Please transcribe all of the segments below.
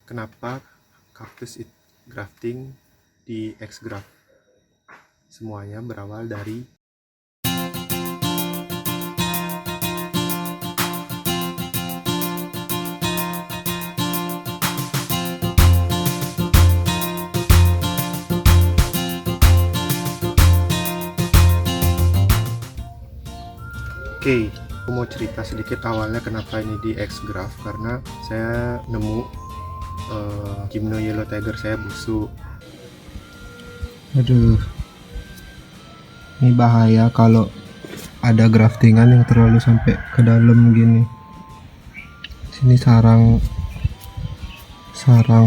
Kenapa grafting di Xgraph? Semuanya berawal dari Oke, aku mau cerita sedikit awalnya kenapa ini di Xgraph, karena saya nemu Gymno Yellow Tiger saya busuk. Aduh, ini bahaya kalau ada graftingan yang terlalu sampai ke dalam gini. Sini sarang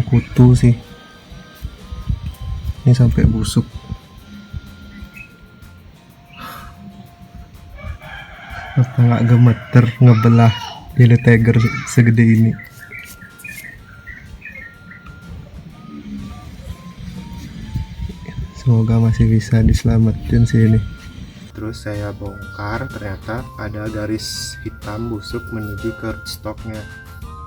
kutu sih, ini sampai busuk. Apa nggak gemeter ngebelah Yellow Tiger segede ini? Semoga masih bisa diselamatin sih ini. Terus saya bongkar, ternyata ada garis hitam busuk menuju ke rootstocknya.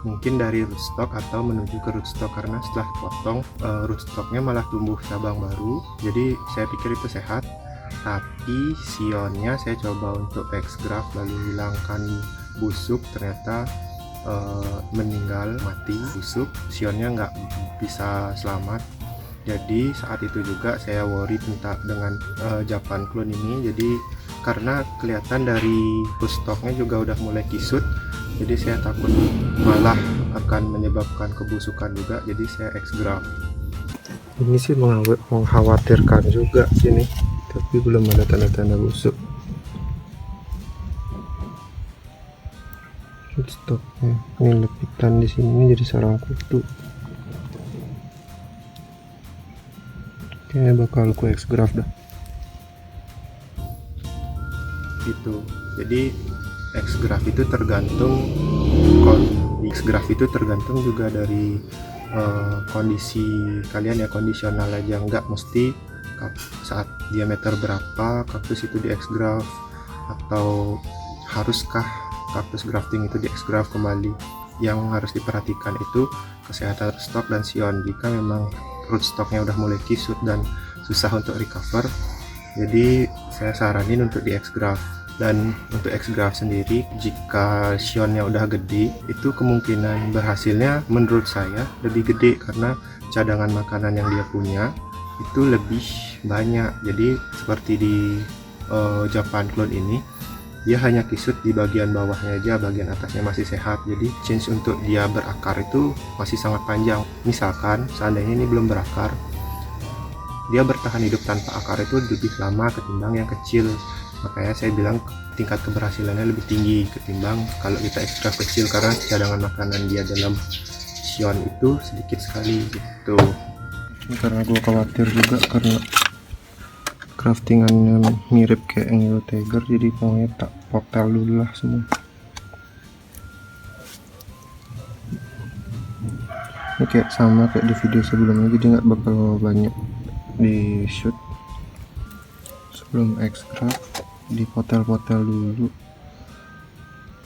Mungkin dari rootstock atau menuju ke rootstock, karena setelah potong rootstocknya malah tumbuh cabang baru. Jadi saya pikir itu sehat, tapi sionnya saya coba untuk Xgraph lalu hilangkan busuk, ternyata meninggal, mati busuk, sionnya nggak bisa selamat. Jadi saat itu juga saya worry dengan Japan clone ini. Jadi karena kelihatan dari rootstocknya juga udah mulai kisut, jadi saya takut malah akan menyebabkan kebusukan juga. Jadi saya Xgraph. Ini sih mengkhawatirkan juga sini, tapi belum ada tanda-tanda busuk. Rootstocknya ini lepitan di sini jadi sarang kutu. Kayaknya bakal ku Xgraph dah. Gitu. Jadi Xgraph itu tergantung juga dari kondisi kalian ya, kondisional aja, nggak mesti saat diameter berapa kaktus itu di Xgraph, atau haruskah kaktus grafting itu di Xgraph kembali. Yang harus diperhatikan itu kesehatan stok dan sion. Jika memang rootstocknya udah mulai kisut dan susah untuk recover, jadi saya saranin untuk di Xgraph. Dan untuk Xgraph sendiri, jika sionnya udah gede, itu kemungkinan berhasilnya menurut saya lebih gede, karena cadangan makanan yang dia punya itu lebih banyak. Jadi seperti di Japan clone ini, dia hanya kisut di bagian bawahnya aja, bagian atasnya masih sehat. Jadi chance untuk dia berakar itu masih sangat panjang. Misalkan seandainya ini belum berakar, dia bertahan hidup tanpa akar itu lebih lama ketimbang yang kecil. Makanya saya bilang tingkat keberhasilannya lebih tinggi ketimbang kalau kita Xgraph kecil, karena cadangan makanan dia dalam sion itu sedikit sekali gitu. Ini karena gue khawatir juga karena craftingannya mirip kayak yang Yellow Tiger, jadi pokoknya tak potel dulu lah semua. Ini kayak sama kayak di video sebelumnya, jadi nggak bakal banyak di shoot. Sebelum Xgraph di potel-potel dulu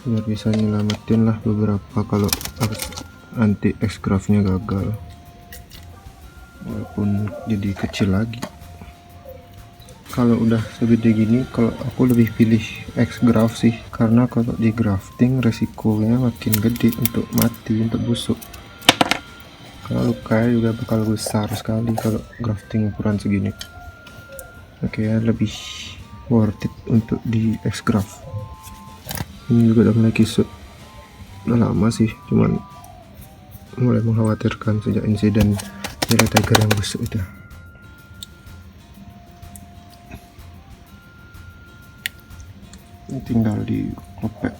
biar bisa nyelamatin lah beberapa kalau nanti Xgraphnya gagal, walaupun jadi kecil lagi. Kalau udah segede gini, kalau aku lebih pilih Xgraph sih, karena kalau di grafting resikonya makin gede untuk mati, untuk busuk, karena lukanya juga bakal besar sekali kalau grafting ukuran segini. Oke, lebih worth it untuk di Xgraph. Ini juga udah mulai kisut, udah lama sih, cuman mulai mengkhawatirkan sejak insiden Yellow Tiger yang busuk itu. Ini tinggal di klepek,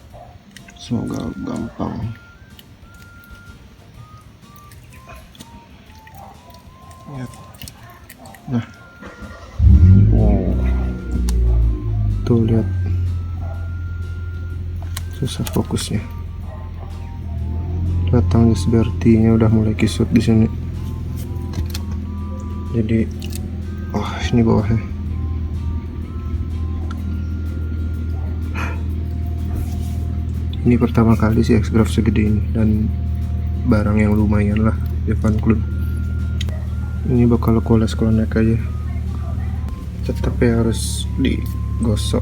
semoga gampang. Ya. Nah, wow, tuh lihat, susah fokusnya. Batang Jesbertinya udah mulai kisut di sini. Jadi, ini bawahnya. Ini pertama kali sih Xgraph segede ini, dan barang yang lumayan lah. Evan Club. Ini bakal aku oles klonek aja, tetap ya harus digosok,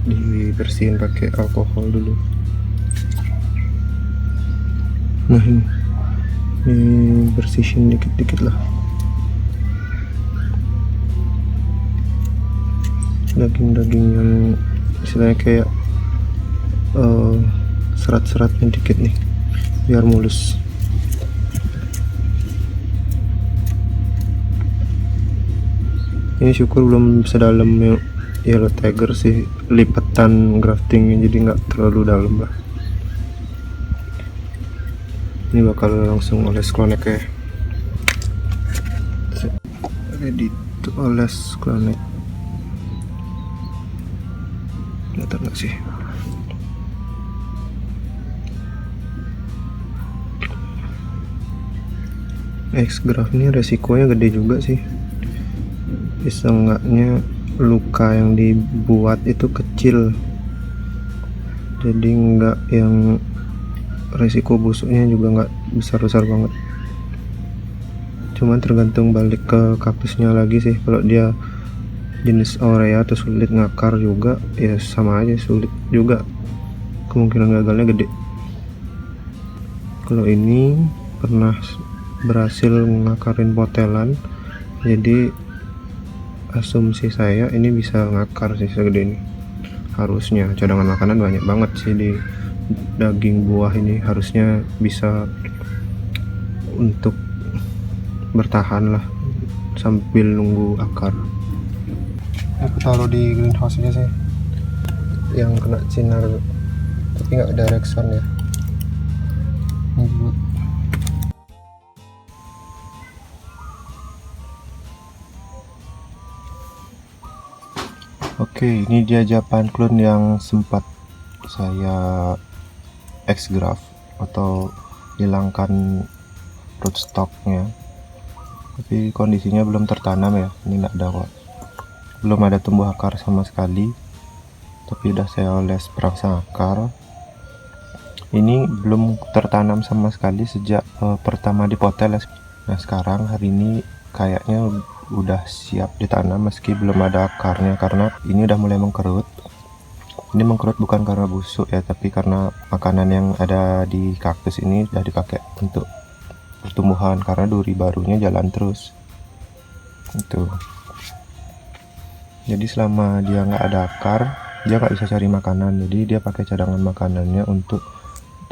dibersihin pakai alkohol dulu. Nah ini bersihin dikit-dikit lah. Daging-daging yang istilahnya kayak serat-seratnya dikit nih biar mulus. Ini syukur belum sedalam Yellow Tiger sih, lipatan graftingnya jadi nggak terlalu dalam lah. Ini bakal langsung oles klonek ya, ready to oles klonek. Kelihatan nggak sih? X-Graft ini resikonya gede juga sih. Bisa enggaknya luka yang dibuat itu kecil, jadi enggak yang resiko busuknya juga enggak besar-besar banget. Cuman tergantung balik ke kaktusnya lagi sih. Kalau dia jenis aurea atau sulit ngakar juga ya sama aja, sulit juga, kemungkinan gagalnya gede. Kalau ini pernah berhasil ngakarin potelan, jadi asumsi saya ini bisa ngakar sih segede ini. Harusnya cadangan makanan banyak banget sih di daging buah ini, harusnya bisa untuk bertahan lah sambil nunggu akar. Aku taruh di greenhouse aja sih, yang kena sinar tapi nggak direct sun ya. Oke, ini dia Japan clone yang sempat saya X-Graft atau hilangkan rootstocknya, tapi kondisinya belum tertanam ya. Ini nggak ada kok, belum ada tumbuh akar sama sekali, tapi udah saya oles perangsang akar. Ini belum tertanam sama sekali sejak pertama dipotel ya. Nah sekarang hari ini kayaknya udah siap ditanam meski belum ada akarnya, karena ini udah mulai mengkerut. Ini mengkerut bukan karena busuk ya, tapi karena makanan yang ada di kaktus ini udah dipakai untuk pertumbuhan, karena duri barunya jalan terus itu. Jadi selama dia nggak ada akar, dia nggak bisa cari makanan, jadi dia pakai cadangan makanannya untuk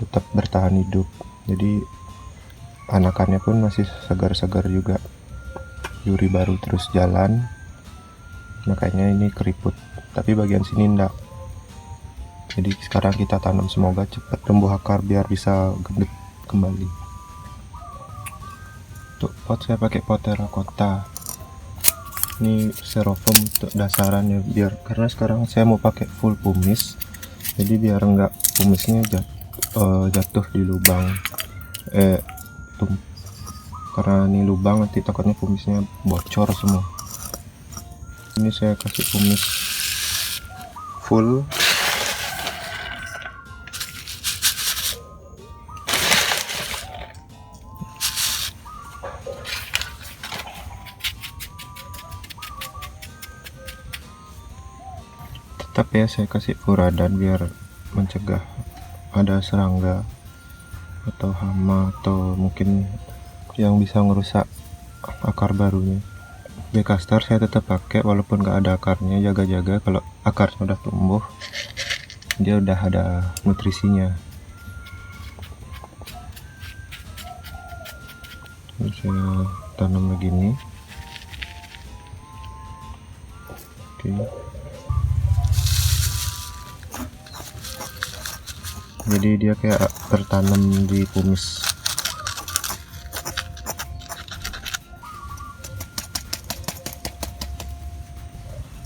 tetap bertahan hidup. Jadi anakannya pun masih segar-segar juga, duri baru terus jalan, makanya ini keriput, tapi bagian sini enggak. Jadi sekarang kita tanam, semoga cepat tumbuh akar biar bisa gendut kembali. Untuk pot saya pakai pot terakota, ini styrofoam untuk dasarannya, biar karena sekarang saya mau pakai full pumis, jadi biar enggak pumisnya jatuh di lubang karena ini lubang nanti takutnya pumisnya bocor semua. Ini saya kasih pumis full. Tetap ya saya kasih furadan biar mencegah ada serangga atau hama atau mungkin yang bisa ngerusak akar barunya. Bcastar saya tetap pakai walaupun nggak ada akarnya, jaga-jaga kalau akarnya udah tumbuh dia udah ada nutrisinya. Ini saya tanam begini. Oke. Jadi dia kayak tertanam di pumis.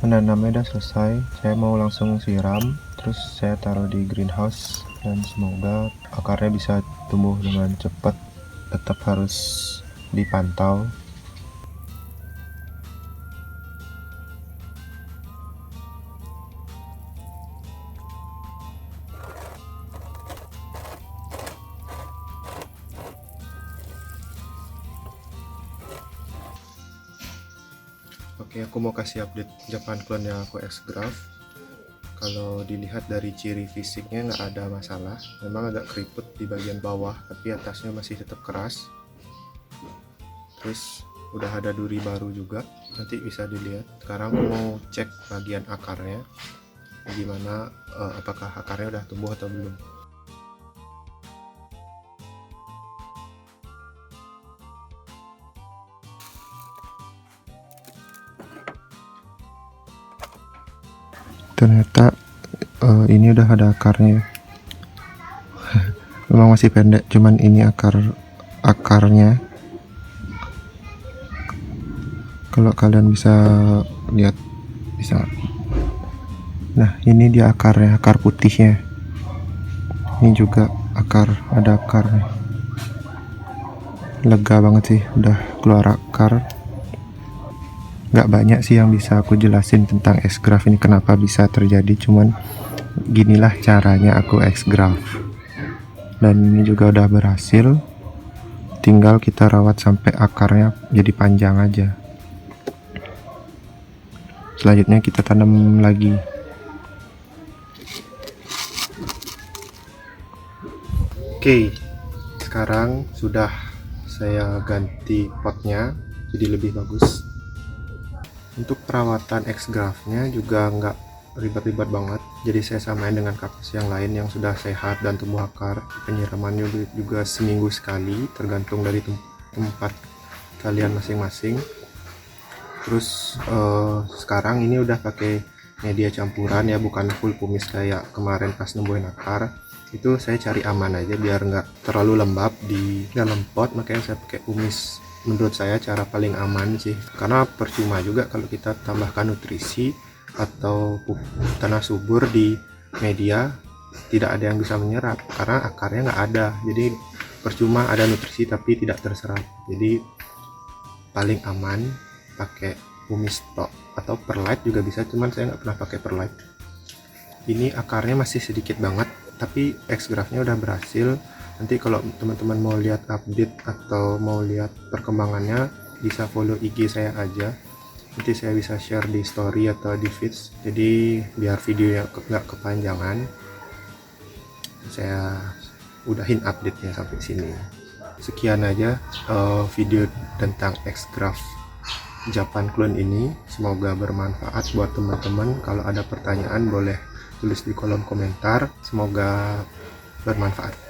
Menanamnya udah selesai, saya mau langsung siram, terus saya taruh di greenhouse, dan semoga akarnya bisa tumbuh dengan cepat. Tetap harus dipantau. Oke, aku mau kasih update Japan clone yang aku Xgraph. Kalau dilihat dari ciri fisiknya nggak ada masalah, memang agak keriput di bagian bawah, tapi atasnya masih tetap keras. Terus udah ada duri baru juga, nanti bisa dilihat. Sekarang aku mau cek bagian akarnya, gimana, apakah akarnya udah tumbuh atau belum. Ternyata ini udah ada akarnya. Memang masih pendek, cuman ini akarnya. Kalau kalian bisa lihat, bisa. Nah, ini dia akarnya, akar putihnya. Ini juga ada akarnya. Lega banget sih, udah keluar akar. Nggak banyak sih yang bisa aku jelasin tentang Xgraph ini kenapa bisa terjadi, cuman ginilah caranya aku Xgraph. Dan ini juga udah berhasil, tinggal kita rawat sampai akarnya jadi panjang aja. Selanjutnya kita tanam lagi. Oke, sekarang sudah saya ganti potnya jadi lebih bagus. Untuk perawatan Xgraph-nya juga nggak ribet-ribet banget, jadi saya samain dengan kaktus yang lain yang sudah sehat dan tumbuh akar. Penyiramannya juga seminggu sekali, tergantung dari tempat kalian masing-masing. Terus sekarang ini udah pakai media campuran ya, bukan full kumis kayak kemarin pas nembuhin akar. Itu saya cari aman aja biar nggak terlalu lembab di dalam pot, makanya saya pakai kumis. Menurut saya cara paling aman sih, karena percuma juga kalau kita tambahkan nutrisi atau pupuk tanah subur di media, tidak ada yang bisa menyerap karena akarnya nggak ada. Jadi percuma ada nutrisi tapi tidak terserap. Jadi paling aman pakai kumis tok, atau perlite juga bisa, cuman saya nggak pernah pakai perlite. Ini akarnya masih sedikit banget, tapi Xgraph-nya udah berhasil. Nanti kalau teman-teman mau lihat update atau mau lihat perkembangannya, bisa follow IG saya aja. Nanti saya bisa share di story atau di feeds, jadi biar videonya nggak kepanjangan, saya udahin update-nya sampai sini. Sekian aja video tentang Xgraph Japan clone ini. Semoga bermanfaat buat teman-teman. Kalau ada pertanyaan boleh tulis di kolom komentar. Semoga bermanfaat.